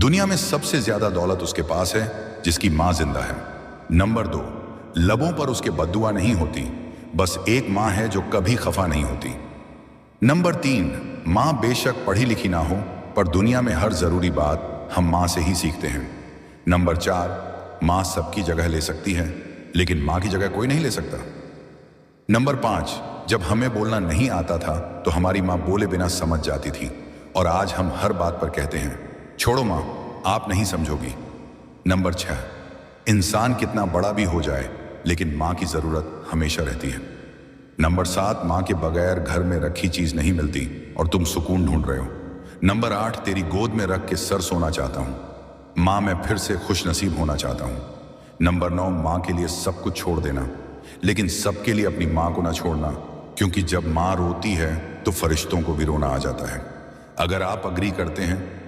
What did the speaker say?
दुनिया में सबसे ज्यादा दौलत उसके पास है जिसकी माँ जिंदा है। नंबर 2, लबों पर उसके बद्दुआ नहीं होती, बस एक माँ है जो कभी खफा नहीं होती। नंबर 3, माँ बेशक पढ़ी लिखी ना हो, पर दुनिया में हर जरूरी बात हम माँ से ही सीखते हैं। नंबर 4, माँ सबकी जगह ले सकती है, लेकिन माँ की जगह कोई नहीं ले सकता। नंबर 5, जब हमें बोलना नहीं आता था तो हमारी माँ बोले बिना समझ जाती थी, और आज हम हर बात पर कहते हैं, छोड़ो माँ, आप नहीं समझोगी। नंबर 6, इंसान कितना बड़ा भी हो जाए, लेकिन माँ की जरूरत हमेशा रहती है। नंबर 7, माँ के बगैर घर में रखी चीज नहीं मिलती और तुम सुकून ढूंढ रहे हो। नंबर 8, तेरी गोद में रख के सर सोना चाहता हूँ माँ, मैं फिर से खुश नसीब होना चाहता हूँ। नंबर 9, माँ के लिए सब कुछ छोड़ देना, लेकिन सबके लिए अपनी माँ को ना छोड़ना, क्योंकि जब माँ रोती है तो फरिश्तों को भी रोना आ जाता है। अगर आप अग्री करते हैं